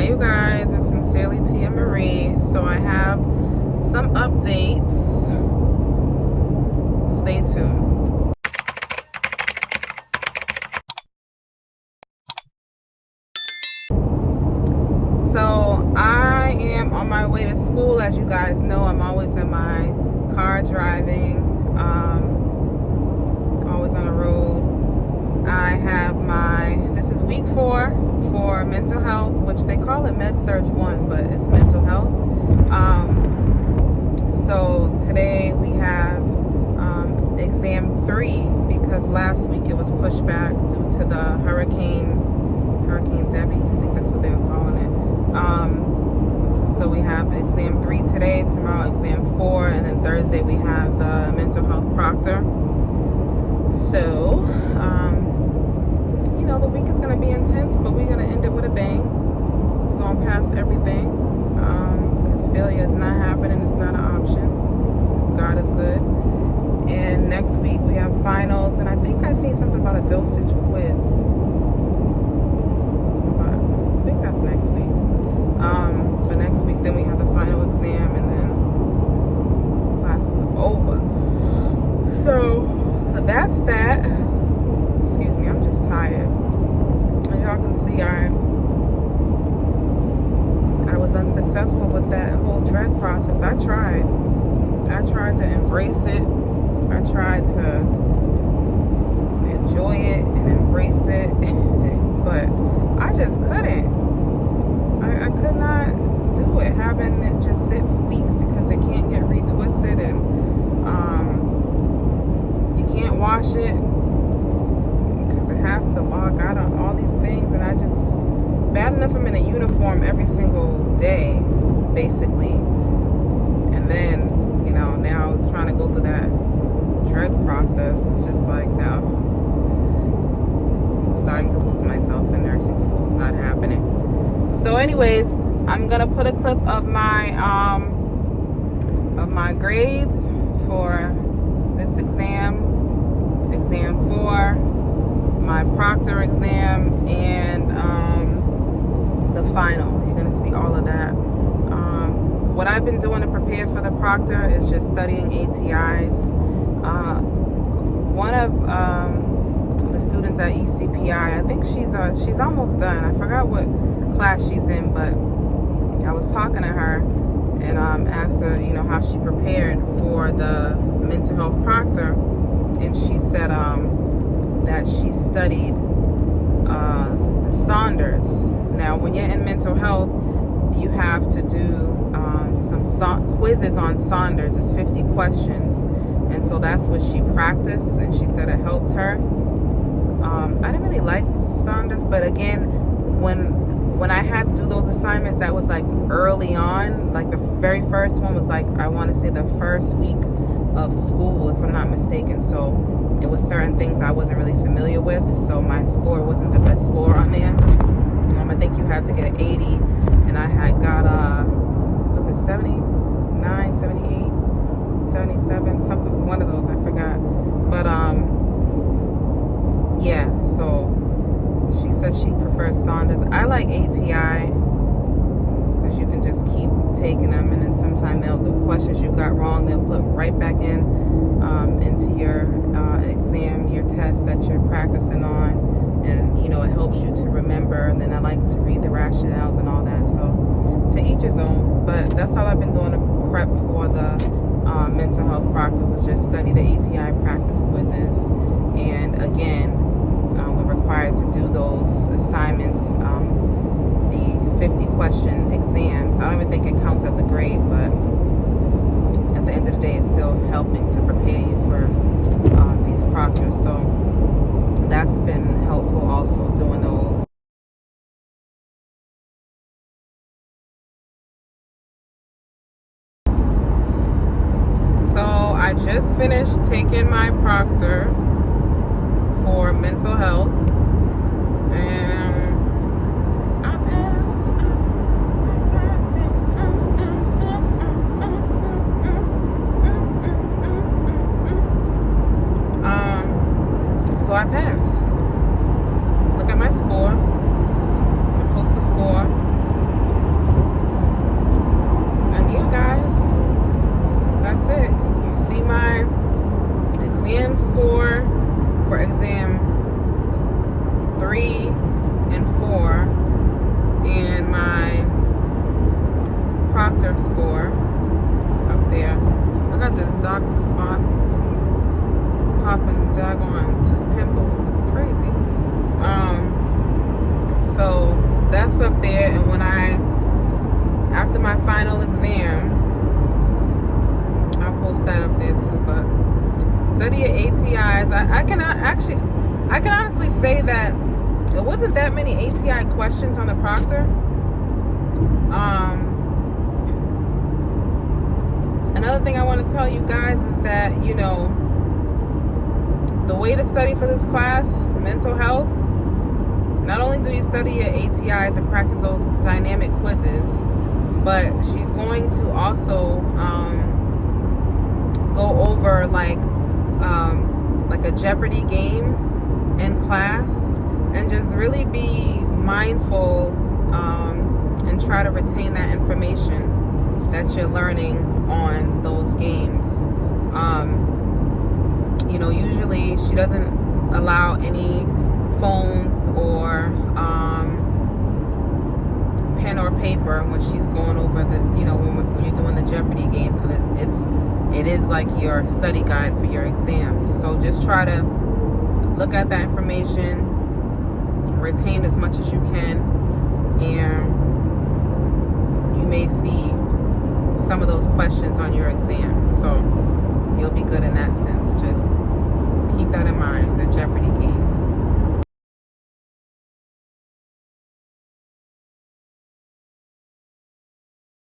Hey you guys, it's Sincerely Tia Marie. So I have some updates. Stay tuned. So I am on my way to school. As you guys know, I'm always in my car driving, always on the road. I have this is week 4 for mental health, which they call it Surg 1, but it's mental health. So today we have exam 3 because last week it was pushed back due to the Hurricane Debbie, I think that's what they were calling it. So we have exam 3 today, tomorrow exam 4, and then Thursday we have the mental health proctor. So, the week is going to be intense, but we're going to end it with a bang. We're going to pass everything, because failure is not happening. It's not an option, because God is good. And next week we have finals, and I think I seen something about a dosage quiz, but I think that's next week. But next week then we have the final exam, and then class is over. So that's that. Excuse me, I'm just tired. As y'all can see, I was unsuccessful with that whole drag process. I tried to embrace it. I tried to enjoy it and embrace it, but I just couldn't. I could not do it, having it just sit for weeks because it can't get retwisted, and you can't wash it because it has to lock out on all these things. And I just, bad enough I'm in a uniform every single day, basically. And then, now I was trying to go through that dread process. It's just like, no. Starting to lose myself in nursing school. Not happening. So anyways, I'm going to put a clip of my grades for this exam 4, my proctor exam, and the final. You're going to see all of that. What I've been doing to prepare for the proctor is just studying ATIs. One of the students at ECPI, I think she's almost done. I forgot what class she's in, but I was talking to her and asked her, how she prepared for the mental health proctor, and she said that she studied the Saunders. Now, when you're in mental health, you have to do some quizzes on Saunders. It's 50 questions, and so that's what she practiced, and she said it helped her. I didn't really like Saunders, but again, when I had to do those assignments, that was like early on. Like the very first one was like, I want to say the first week of school, if I'm not mistaken. So it was certain things I wasn't really familiar with, so my score wasn't the best score on there. I think you had to get an 80, and I had got was it 79, 78, 77, something, one of those, I forgot. But yeah, so she said she prefers Saunders. I like ATI because you can just keep taking them, and then sometimes the questions you got wrong, they'll put right back into your exam, your test that you're practicing on, and it helps you to remember. And then I like to read the rationales and all that. So to each his own. But that's all I've been doing to prep for the mental health proctor, was just study the ATI practice quizzes. And again, we're required to do those assignments, the 50 question exams. I don't even think it counts as a grade, but at the end of the day, it's still helping to prepare you for these proctors. So that's been helpful also, doing those. So I just finished taking my proctor for mental health, and I passed. So I passed. Look at my score. I post the score. my Proctor score up there. I got this dark spot popping daggone 2 pimples. Crazy. So that's up there, and when after my final exam, I'll post that up there too. But study your ATIs. I can honestly say that there wasn't that many ATI questions on the Proctor. Another thing I want to tell you guys is that, you know, the way to study for this class, mental health, not only do you study your ATIs and practice those dynamic quizzes, but she's going to also go over like a Jeopardy game in class, and just really be mindful and try to retain that information that you're learning on those games. You know, usually she doesn't allow any phones or pen or paper when she's going over the, you know, when you're doing the Jeopardy game, because it is like your study guide for your exams. So just try to look at that information, retain as much as you can, and you may see some of those questions on your exam. So you'll be good in that sense. Just keep that in mind, the Jeopardy game.